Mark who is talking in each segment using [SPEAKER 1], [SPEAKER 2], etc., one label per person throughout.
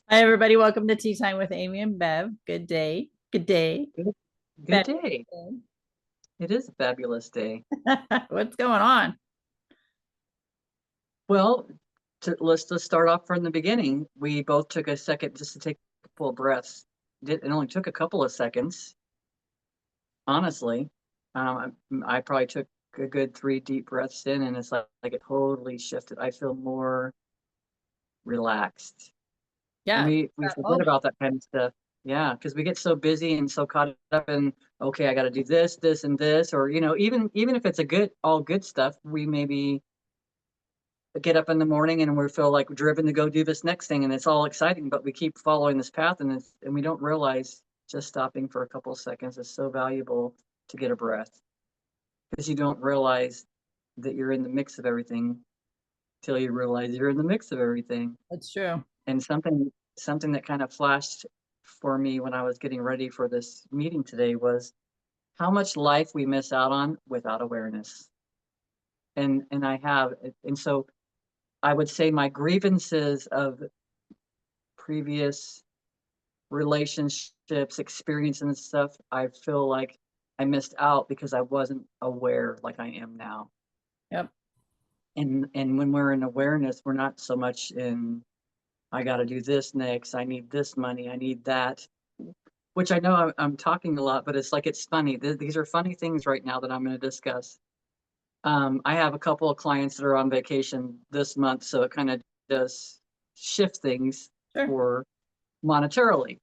[SPEAKER 1] Hi, everybody. Welcome to Tea Time with Amy and Bev. Good day. Good day.
[SPEAKER 2] Good, good
[SPEAKER 1] Bev.
[SPEAKER 2] day. It is a fabulous day.
[SPEAKER 1] What's going on?
[SPEAKER 2] Well, let's just start off from the beginning. We both took a second just to take full breaths. It only took a couple of seconds, honestly. I probably took a good three deep breaths in, and it's like it totally shifted. I feel more relaxed, and
[SPEAKER 1] Yeah,
[SPEAKER 2] we
[SPEAKER 1] that
[SPEAKER 2] forget
[SPEAKER 1] moment.
[SPEAKER 2] about that kind of stuff. Yeah, because we get so busy and so caught up in, okay, I got to do this, this, and this, or even if it's a good all good stuff, we maybe get up in the morning and we feel like we're driven to go do this next thing and it's all exciting, but we keep following this path and we don't realize just stopping for a couple of seconds is so valuable to get a breath because you don't realize that you're in the mix of everything till you realize you're in the mix of everything.
[SPEAKER 1] That's true.
[SPEAKER 2] And something that kind of flashed for me when I was getting ready for this meeting today was how much life we miss out on without awareness. And I have and so I would say my grievances of previous relationships, experience and stuff, I feel like I missed out because I wasn't aware like I am now.
[SPEAKER 1] Yep.
[SPEAKER 2] And when we're in awareness, we're not so much in I got to do this next, I need this money, I need that, which I know I'm talking a lot, but it's like it's funny. These are funny things right now that I'm going to discuss. I have a couple of clients that are on vacation this month, so it kind of does shift things
[SPEAKER 1] Sure.
[SPEAKER 2] for monetarily.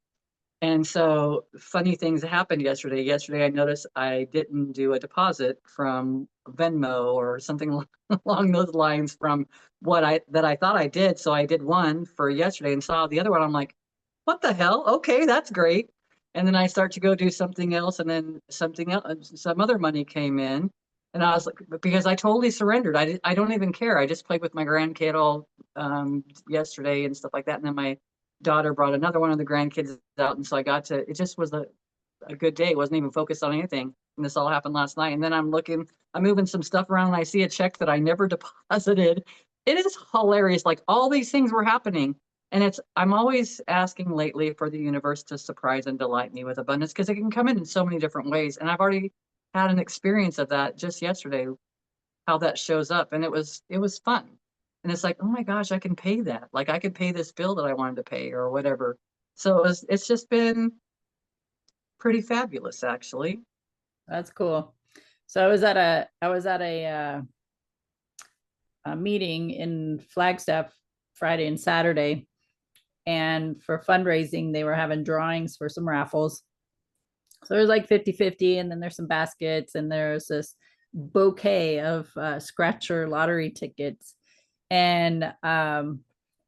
[SPEAKER 2] And so funny things happened yesterday. Yesterday, I noticed I didn't do a deposit from Venmo or something along those lines from what I thought I did. So I did one for yesterday and saw the other one. I'm like, what the hell? Okay, that's great. And then I start to go do something else, and then something else, some other money came in, and I was like, because I totally surrendered. I don't even care. I just played with my grandkid all yesterday and stuff like that, and then my daughter brought another one of the grandkids out, and so I got to. It just was a good day. It wasn't even focused on anything, and this all happened last night. And then I'm moving some stuff around, and I see a check that I never deposited. It is hilarious. Like all these things were happening, and I'm always asking lately for the universe to surprise and delight me with abundance because it can come in so many different ways. And I've already had an experience of that just yesterday, how that shows up, and it was fun. And it's like, oh my gosh, I can pay that. Like I could pay this bill that I wanted to pay or whatever. So it's just been pretty fabulous, actually.
[SPEAKER 1] That's cool. So I was at a meeting in Flagstaff Friday and Saturday, and for fundraising, they were having drawings for some raffles. So there's like 50-50, and then there's some baskets, and there's this bouquet of scratcher lottery tickets. And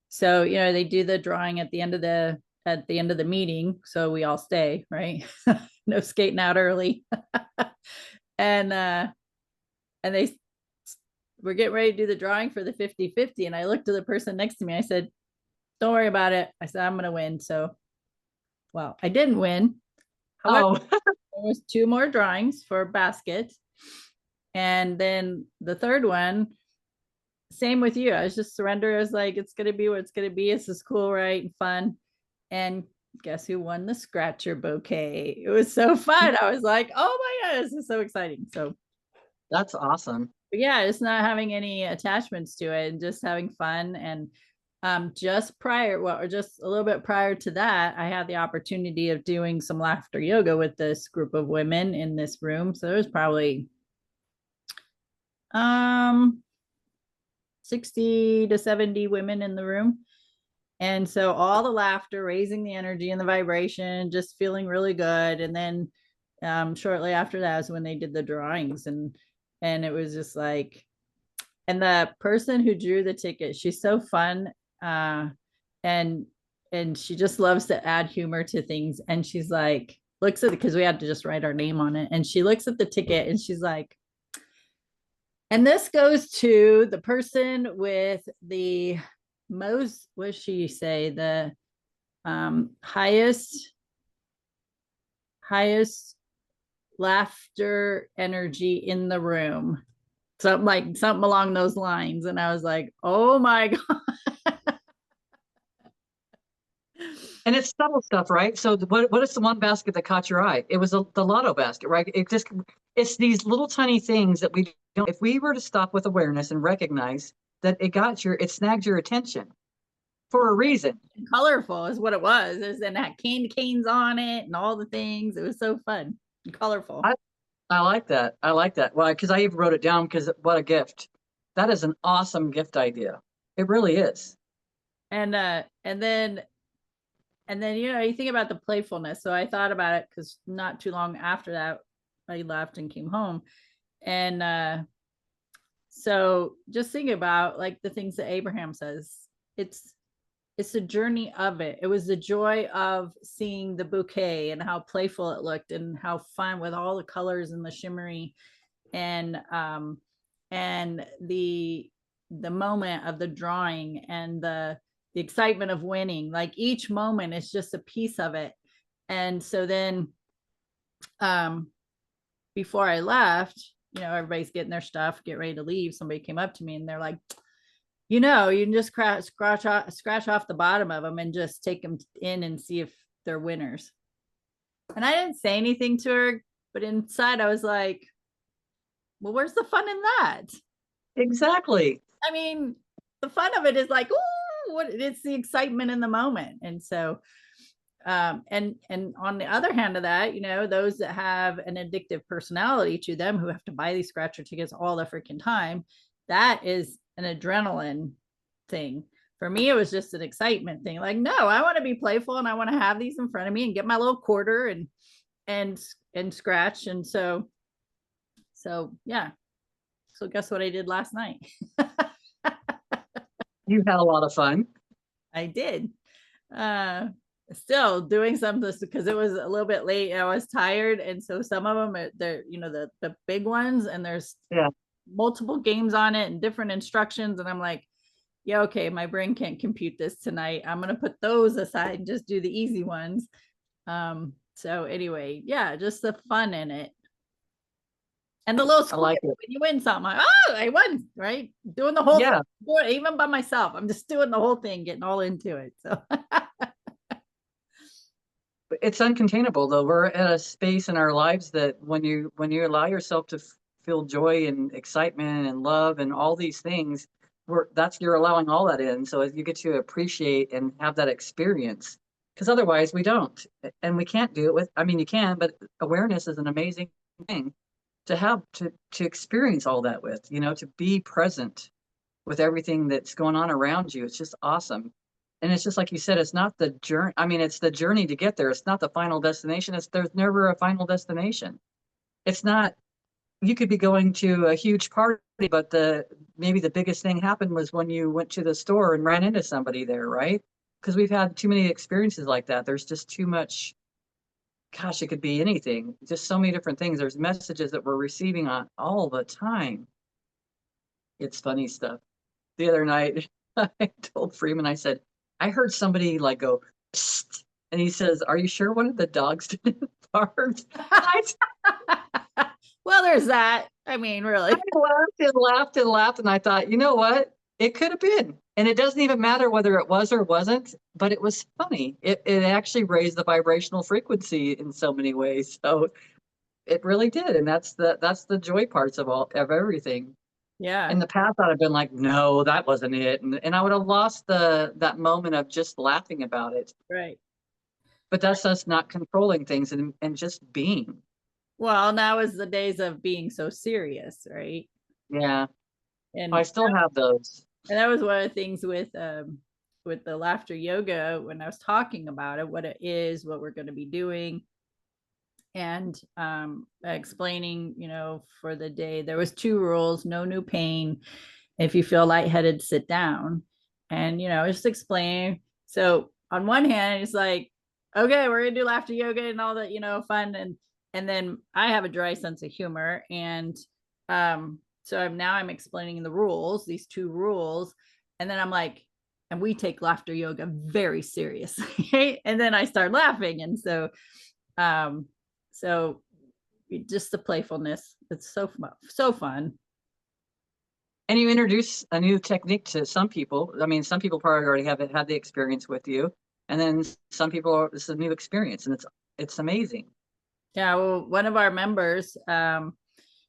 [SPEAKER 1] so they do the drawing at the end of the meeting, so we all stay, right? No skating out early. and and they were getting ready to do the drawing for the 50-50, and I looked to the person next to me. I said, don't worry about it. I said, I'm gonna win. So, well, I didn't win. However,
[SPEAKER 2] Oh,
[SPEAKER 1] there was two more drawings for basket, and then the third one, same with you. I was just surrender. I was like, it's gonna be what it's gonna be. This is cool, right? And fun. And guess who won the scratcher bouquet? It was so fun. I was like, oh my god, this is so exciting. So
[SPEAKER 2] that's awesome.
[SPEAKER 1] yeah, it's not having any attachments to it and just having fun. And just prior, well, or just a little bit prior to that, I had the opportunity of doing some laughter yoga with this group of women in this room. So there was probably um 60 to 70 women in the room. And so all the laughter, raising the energy and the vibration, just feeling really good. And then shortly after that is when they did the drawings, and it was just like, and the person who drew the ticket, she's so fun, and she just loves to add humor to things. And she's like, looks at it because we had to just write our name on it, and she looks at the ticket and she's like, and this goes to the person with the most, what she say, the highest laughter energy in the room, something like something along those lines. And I was like, oh my god.
[SPEAKER 2] And it's subtle stuff, right? So what is the one basket that caught your eye? It was the lotto basket, right? It's these little tiny things that we don't, if we were to stop with awareness and recognize that it snagged your attention for a reason.
[SPEAKER 1] And colorful is what it was. And had candy canes on it and all the things. It was so fun and colorful.
[SPEAKER 2] I, I like that. I like that. Well, because I even wrote it down because what a gift. That is an awesome gift idea. It really is.
[SPEAKER 1] And then you think about the playfulness. So I thought about it because not too long after that, I left and came home. And so just think about like the things that Abraham says. It's it's the journey of it. It was the joy of seeing the bouquet and how playful it looked and how fun with all the colors and the shimmery and the moment of the drawing and the excitement of winning. Like each moment is just a piece of it. And so then um before I left, everybody's getting their stuff, get ready to leave. Somebody came up to me and they're like, you can just scratch off the bottom of them and just take them in and see if they're winners. And I didn't say anything to her, but inside I was like, well, where's the fun in that?
[SPEAKER 2] Exactly.
[SPEAKER 1] I mean, the fun of it is like, ooh, it's the excitement in the moment. And so and on the other hand of that, those that have an addictive personality to them who have to buy these scratcher tickets all the freaking time, that is an adrenaline thing. For me, it was just an excitement thing. Like, no, I want to be playful and I want to have these in front of me and get my little quarter and scratch. And so yeah. So guess what I did last night?
[SPEAKER 2] You had a lot of fun.
[SPEAKER 1] I did. Still doing something because it was a little bit late and I was tired. And so some of them, they're, the big ones, and there's
[SPEAKER 2] Yeah.
[SPEAKER 1] multiple games on it and different instructions. And I'm like, yeah, okay, my brain can't compute this tonight. I'm going to put those aside and just do the easy ones. So anyway, yeah, just the fun in it. And the little
[SPEAKER 2] I
[SPEAKER 1] squeak
[SPEAKER 2] like it.
[SPEAKER 1] when you win something, like, oh, I won, right? Doing the whole
[SPEAKER 2] Yeah.
[SPEAKER 1] thing, even by myself. I'm just doing the whole thing, getting all into it. So
[SPEAKER 2] It's uncontainable though. We're at a space in our lives that when you allow yourself to feel joy and excitement and love and all these things, you're allowing all that in. So you get to appreciate and have that experience. Because otherwise we don't. And we can't do it with, I mean you can, but awareness is an amazing thing to have to experience all that with, to be present with everything that's going on around you. It's just awesome. And it's just like you said, it's not the journey. I mean, it's the journey to get there. It's not the final destination. There's never a final destination. It's not, you could be going to a huge party, but maybe the biggest thing happened was when you went to the store and ran into somebody there, right? Because we've had too many experiences like that. There's just too much, gosh, it could be anything. Just so many different things. There's messages that we're receiving on all the time. It's funny stuff. The other night, I told Freeman, I said, I heard somebody like go, psst, and he says, are you sure one of the dogs didn't bark?
[SPEAKER 1] well, there's that. I mean, really.
[SPEAKER 2] I laughed and laughed and laughed, and I thought, you know what? It could have been. And it doesn't even matter whether it was or wasn't, but it was funny. It actually raised the vibrational frequency in so many ways. So it really did. And that's the joy parts of everything.
[SPEAKER 1] Yeah.
[SPEAKER 2] In the past, I'd have been like, no, that wasn't it. And I would have lost that moment of just laughing about it.
[SPEAKER 1] Right.
[SPEAKER 2] But that's us not controlling things and just being.
[SPEAKER 1] Well, now is the days of being so serious, right?
[SPEAKER 2] Yeah. I
[SPEAKER 1] And
[SPEAKER 2] still have those.
[SPEAKER 1] and that was one of the things with the laughter yoga when I was talking about it, what it is, what we're going to be doing, and explaining, for the day there was two rules: no new pain. If you feel lightheaded, sit down. And just explain. So on one hand, it's like, okay, we're gonna do laughter yoga and all that, fun, and then I have a dry sense of humor, and so I'm explaining the rules, these two rules, and then I'm like, and we take laughter yoga very seriously. And then I start laughing, and um so just the playfulness, it's so fun.
[SPEAKER 2] And you introduce a new technique to some people. I mean, some people probably already have had the experience with you. And then some people are, it's a new experience, and it's amazing.
[SPEAKER 1] Yeah, well, one of our members,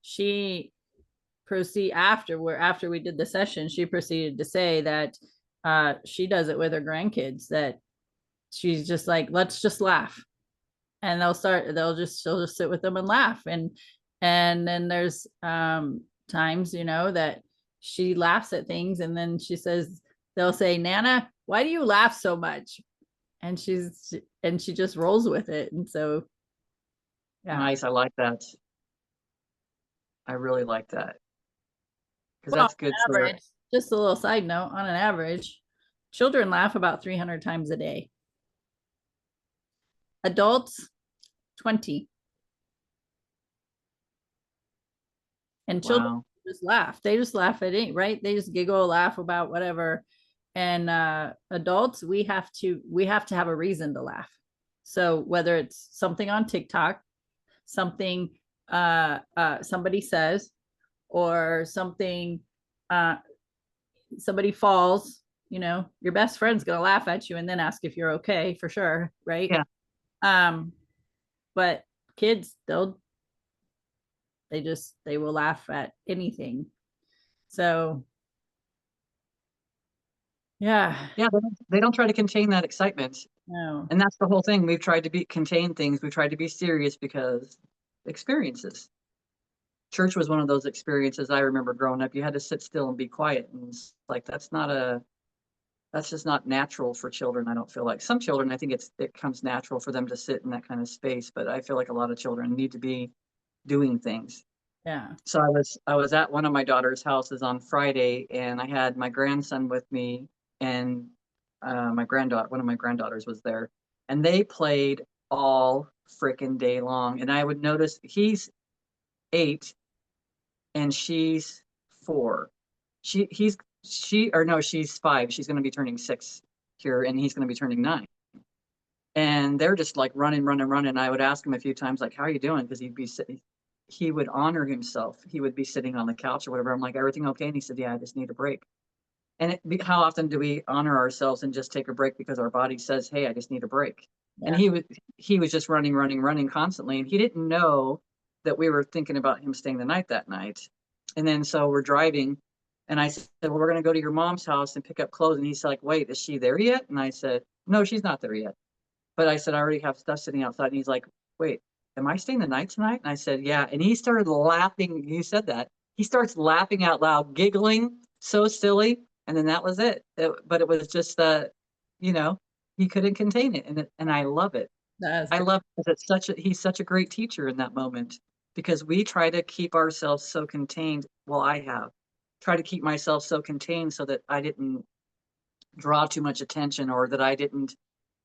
[SPEAKER 1] she after we did the session, she proceeded to say that she does it with her grandkids, that she's just like, let's just laugh. And she'll just sit with them and laugh. And then there's times, that she laughs at things, and then they'll say, Nana, why do you laugh so much? And she just rolls with it. And so, yeah.
[SPEAKER 2] Nice. I like that. I really like that because
[SPEAKER 1] Well, on
[SPEAKER 2] that's good for,
[SPEAKER 1] average, just a little side note, on an average, children laugh about 300 times a day. Adults, 20. And children
[SPEAKER 2] wow.
[SPEAKER 1] just laugh. They just laugh at it, right? They just giggle, laugh about whatever. And adults, we have to have a reason to laugh. So whether it's something on TikTok, something somebody says, or something somebody falls, your best friend's gonna laugh at you and then ask if you're okay, for sure, right?
[SPEAKER 2] Yeah.
[SPEAKER 1] um but kids, they will laugh at anything. So, yeah.
[SPEAKER 2] Yeah. They don't try to contain that excitement.
[SPEAKER 1] No.
[SPEAKER 2] And that's the whole thing. We've tried to contain things. We've tried to be serious because experiences. Church was one of those experiences I remember growing up. You had to sit still and be quiet. And it's like, that's just not natural for children. I don't feel like some children, I think it comes natural for them to sit in that kind of space, but I feel like a lot of children need to be doing things.
[SPEAKER 1] Yeah.
[SPEAKER 2] So I was at one of my daughter's houses on Friday, and I had my grandson with me, and one of my granddaughters was there, and they played all freaking day long. And I would notice he's 8 and she's 4. She's 5. She's going to be turning 6 here, and he's going to be turning 9. And they're just like running, running, running. I would ask him a few times, like, "How are you doing?" Because he'd be sitting. He would honor himself. He would be sitting on the couch or whatever. I'm like, "Everything okay?" And he said, "Yeah, I just need a break." And how often do we honor ourselves and just take a break because our body says, "Hey, I just need a break." And
[SPEAKER 1] Yeah.
[SPEAKER 2] he was just running, running, running constantly, and he didn't know that we were thinking about him staying the night that night. And then so we're driving, and I said, "Well, we're going to go to your mom's house and pick up clothes." And he's like, "Wait, is she there yet?" And I said, "No, she's not there yet." But I said, "I already have stuff sitting outside." And he's like, "Wait, am I staying the night tonight?" And I said, "Yeah." And he started laughing. You said that. He starts laughing out loud, giggling, so silly. And then that was it. But it was just, you know, he couldn't contain it. And I love it.
[SPEAKER 1] That's
[SPEAKER 2] I
[SPEAKER 1] great.
[SPEAKER 2] love that he's such a great teacher in that moment, because we try to keep ourselves so contained. Well, I have tried to keep myself so contained so that I didn't draw too much attention, or that I didn't,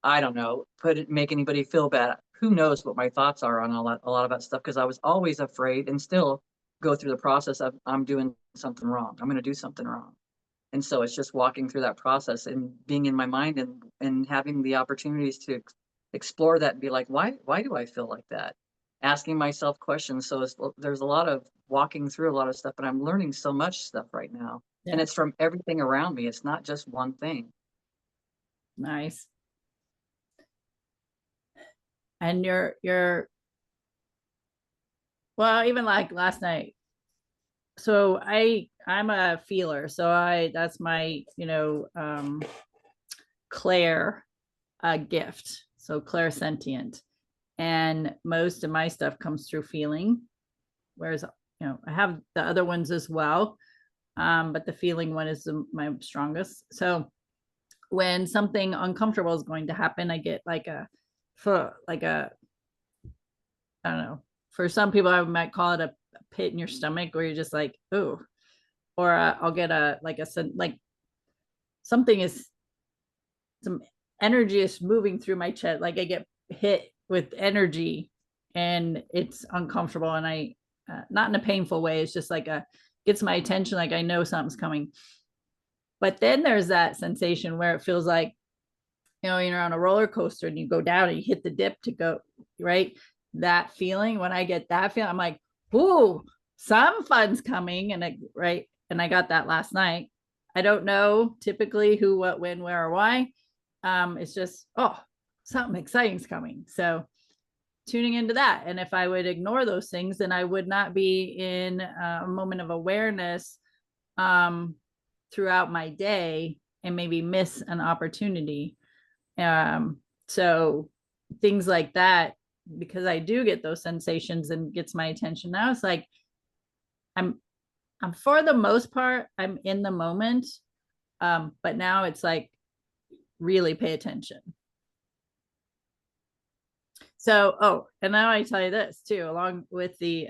[SPEAKER 2] I don't know, make anybody feel bad. Who knows what my thoughts are on a lot of that stuff, because I was always afraid, and still go through the process of, I'm doing something wrong. I'm going to do something wrong. And so it's just walking through that process and being in my mind, and having the opportunities to explore that and be like, why do I feel like that? Asking myself questions. So there's a lot of walking through a lot of stuff, but I'm learning so much stuff right now. And
[SPEAKER 1] Yeah.
[SPEAKER 2] it's from everything around me. It's not just one thing.
[SPEAKER 1] Nice. And well, even like last night. So I'm a feeler. So that's my, Claire gift. So clairsentient. And most of my stuff comes through feeling. Whereas, I have the other ones as well. But the feeling one is my strongest. So when something uncomfortable is going to happen, I get like a, I don't know. For some people, I might call it a pit in your stomach, where you're just like, oh, or I'll get like something is some energy is moving through my chest. Like I get hit with energy, and it's uncomfortable, and I, not in a painful way. It's just like gets my attention. Like I know something's coming. But then there's that sensation where it feels like, you're on a roller coaster and you go down and you hit the dip to go right. That feeling, when I get that feeling, I'm like, ooh, some fun's coming. And right. And I got that last night. I don't know typically who, what, when, where, or why, It's just, oh, something exciting's coming. So tuning into that. And if I would ignore those things, then I would not be in a moment of awareness um, throughout my day and maybe miss an opportunity. Um, so things like that, because I do get those sensations and gets my attention. Now it's like I'm I'm for the most part, I'm in the moment. But now it's like really pay attention. So, oh, and now I tell you this too, along with the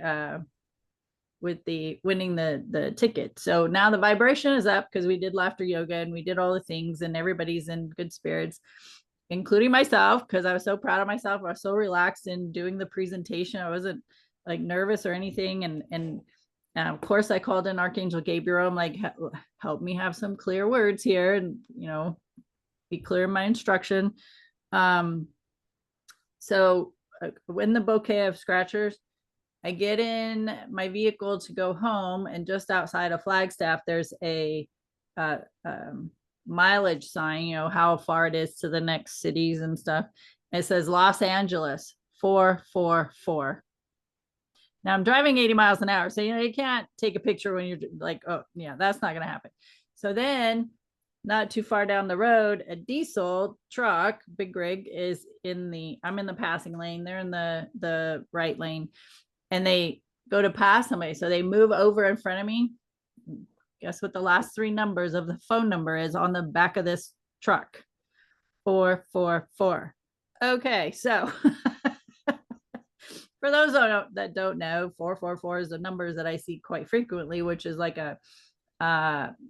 [SPEAKER 1] winning the ticket. So now the vibration is up because we did laughter yoga and we did all the things and everybody's in good spirits, including myself, because I was so proud of myself. I was so relaxed in doing the presentation. I wasn't like nervous or anything. And of course I called in Archangel Gabriel. I'm like, help me have some clear words here and, be clear in my instruction. Um, so when the bouquet of scratchers, I get in my vehicle to go home, and just outside of Flagstaff, there's a uh, um, mileage sign, how far it is to the next cities and stuff. It says Los Angeles 444. Now I'm driving 80 miles an hour, so you can't take a picture when you're like, oh yeah, that's not going to happen. So then, not too far down the road, a diesel truck, big rig, is I'm in the passing lane. They're in the right lane, and they go to pass somebody. So they move over in front of me. Guess what the last three numbers of the phone number is on the back of this truck? 444. Okay, so for those that don't know, 444 is the numbers that I see quite frequently, which is like a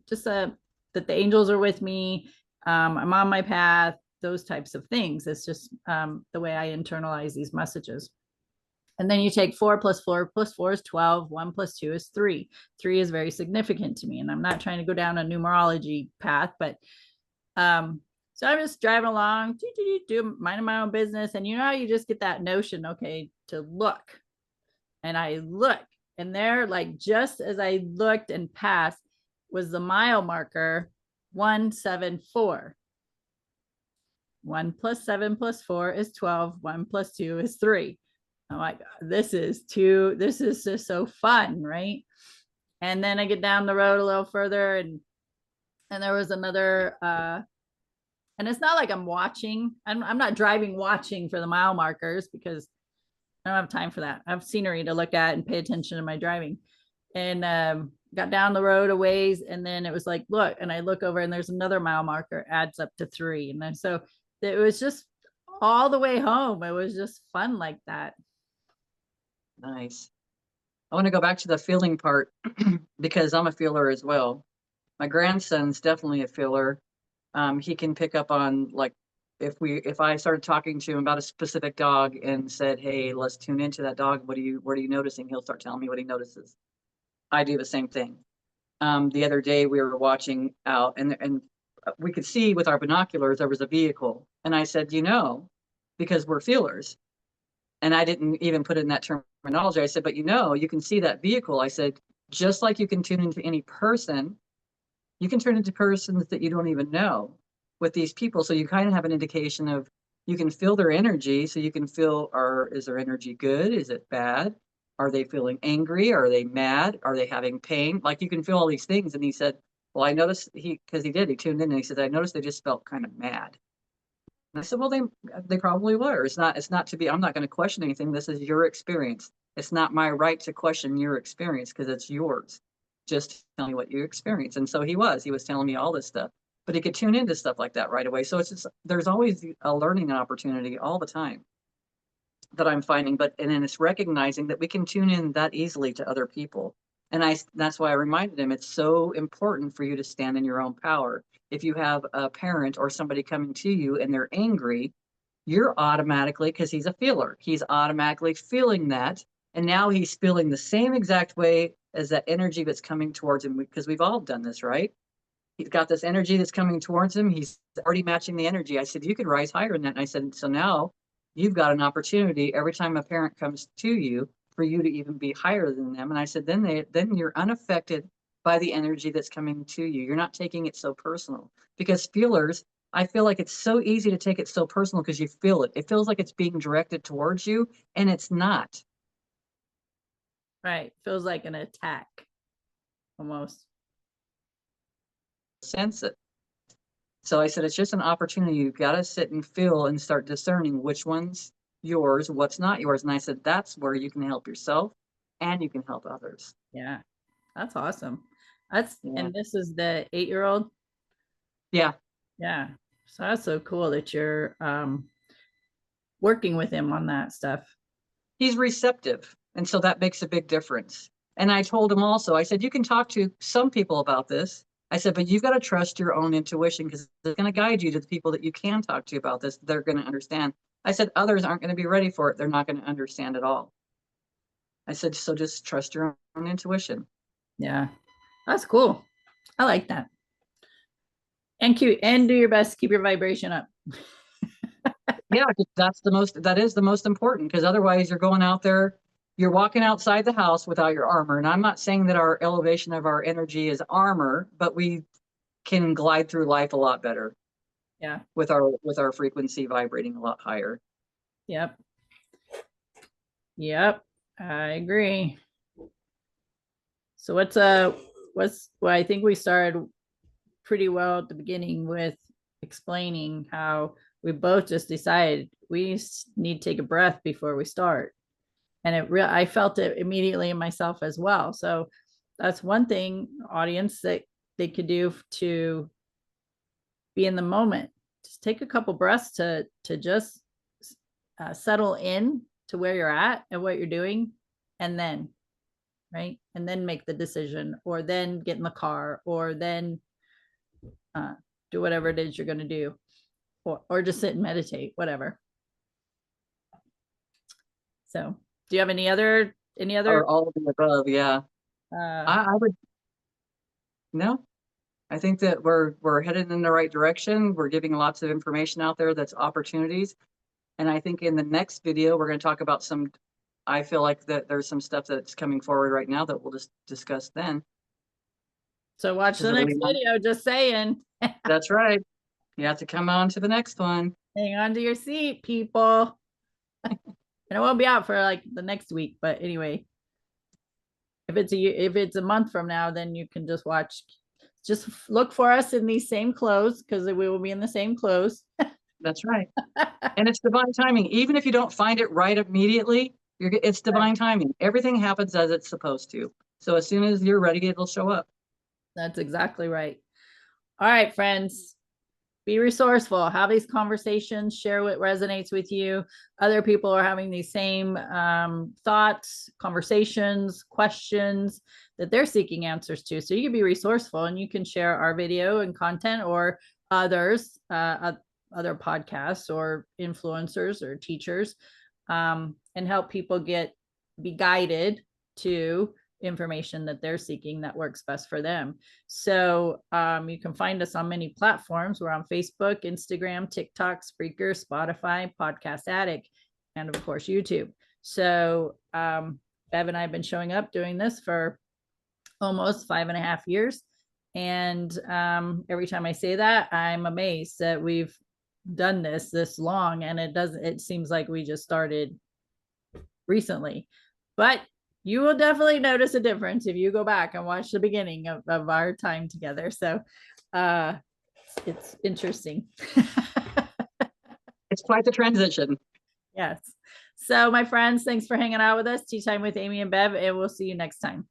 [SPEAKER 1] just a that the angels are with me. I'm on my path, those types of things. It's just the way I internalize these messages. And then you take 4 plus 4 plus 4 is 12. 1 plus 2 is 3. 3 is very significant to me. And I'm not trying to go down a numerology path, but so I'm just driving along, minding my own business. And how you just get that notion, okay, to look. And I look, and there, like just as I looked and passed, was the mile marker 174. 1 plus 7 plus 4 is 12. 1 plus 2 is 3. I'm like, this is just so fun, right? And then I get down the road a little further, and there was another and it's not like I'm watching. I'm not driving watching for the mile markers, because I don't have time for that. I have scenery to look at and pay attention to my driving. And got down the road a ways, and then it was like, look, and I look over, and there's another mile marker, adds up to 3. And then so it was just all the way home. It was just fun like that.
[SPEAKER 2] Nice. I want to go back to the feeling part because I'm a feeler as well. My grandson's definitely a feeler. He can pick up on, like, if I started talking to him about a specific dog and said, "Hey, let's tune into that dog. What are you noticing?" He'll start telling me what he notices. I do the same thing. The other day we were watching out, and we could see with our binoculars there was a vehicle, and I said, because we're feelers, and I didn't even put it in that terminology. I said, but you can see that vehicle. I said, just like you can tune into any person, you can turn into persons that you don't even know with these people. So you kind of have an indication of, you can feel their energy. So you can feel, is their energy good? Is it bad? Are they feeling angry? Are they mad? Are they having pain? Like, you can feel all these things. And he said, well, I noticed he tuned in, and he said, I noticed they just felt kind of mad. And I said, well, they probably were. It's not to be, I'm not going to question anything. This is your experience. It's not my right to question your experience because it's yours. Just tell me what you experience. And so he was telling me all this stuff, but he could tune into stuff like that right away. So it's just, there's always a learning opportunity all the time that I'm finding, and then it's recognizing that we can tune in that easily to other people. And that's why I reminded him, it's so important for you to stand in your own power. If you have a parent or somebody coming to you and they're angry, you're automatically, because he's a feeler, he's automatically feeling that. And now he's feeling the same exact way as that energy that's coming towards him, because we've all done this, right? He's got this energy that's coming towards him. He's already matching the energy. I said, you could rise higher than that. And I said, so now you've got an opportunity every time a parent comes to you for you to even be higher than them. And I said, then you're unaffected by the energy that's coming to you. You're not taking it so personal, because feelers I feel like it's so easy to take it so personal because you feel it. It feels like it's being directed towards you, and it's not.
[SPEAKER 1] Right. Feels like an attack almost.
[SPEAKER 2] Sense it. So I said, it's just an opportunity. You've got to sit and feel and start discerning which one's yours, what's not yours. And I said, that's where you can help yourself and you can help others.
[SPEAKER 1] Yeah. That's awesome. That's
[SPEAKER 2] Yeah.
[SPEAKER 1] and this is the 8-year-old.
[SPEAKER 2] Yeah.
[SPEAKER 1] Yeah. So that's so cool that you're working with him on that stuff.
[SPEAKER 2] He's receptive. And so that makes a big difference. And I told him also, I said, you can talk to some people about this. I said, but you've got to trust your own intuition because it's going to guide you to the people that you can talk to about this. They're going to understand. I said, others aren't going to be ready for it. They're not going to understand at all. I said, so just trust your own intuition.
[SPEAKER 1] Yeah. That's cool. I like that. And cute and do your best to keep your vibration up.
[SPEAKER 2] Yeah, that is the most important because otherwise you're going out there, you're walking outside the house without your armor. And I'm not saying that our elevation of our energy is armor, but we can glide through life a lot better.
[SPEAKER 1] Yeah.
[SPEAKER 2] With our frequency vibrating a lot higher.
[SPEAKER 1] Yep. Yep. I agree. So well, I think we started pretty well at the beginning with explaining how we both just decided we need to take a breath before we start. And I felt it immediately in myself as well. So that's one thing, audience, that they could do to be in the moment. Just take a couple breaths to just settle in to where you're at and what you're doing, and then right, and then make the decision, or then get in the car, or then do whatever it is you're going to do, or just sit and meditate, whatever. So, do you have any other
[SPEAKER 2] Or all of the above, yeah. I would no. I think that we're headed in the right direction. We're giving lots of information out there that's opportunities. And I think in the next video, we're going to talk about I feel like that there's some stuff that's coming forward right now that we'll just discuss then.
[SPEAKER 1] So watch the next video, just saying.
[SPEAKER 2] That's right. You have to come on to the next one.
[SPEAKER 1] Hang on to your seat, people. And it won't be out for like the next week, but anyway, if it's a month from now, then you can just watch. Just look for us in these same clothes because we will be in the same clothes.
[SPEAKER 2] That's right. And it's divine timing. Even if you don't find it right immediately, it's divine timing. Everything happens as it's supposed to. So as soon as you're ready, it'll show up.
[SPEAKER 1] That's exactly right. All right, friends. Be resourceful, have these conversations, share what resonates with you. Other people are having these same thoughts, conversations, questions that they're seeking answers to. So you can be resourceful and you can share our video and content or others, other podcasts or influencers or teachers, and help people be guided to information that they're seeking that works best for them. So you can find us on many platforms. We're on Facebook, Instagram, TikTok, Spreaker, Spotify, Podcast Addict, and of course, YouTube. So Bev and I have been showing up doing this for almost 5.5 years. And every time I say that, I'm amazed that we've done this long, and it seems like we just started recently. But you will definitely notice a difference if you go back and watch the beginning of our time together. So it's interesting.
[SPEAKER 2] It's quite the transition.
[SPEAKER 1] Yes. So my friends, thanks for hanging out with us. Tea Time with Amy and Bev, and we'll see you next time.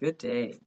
[SPEAKER 2] Good day.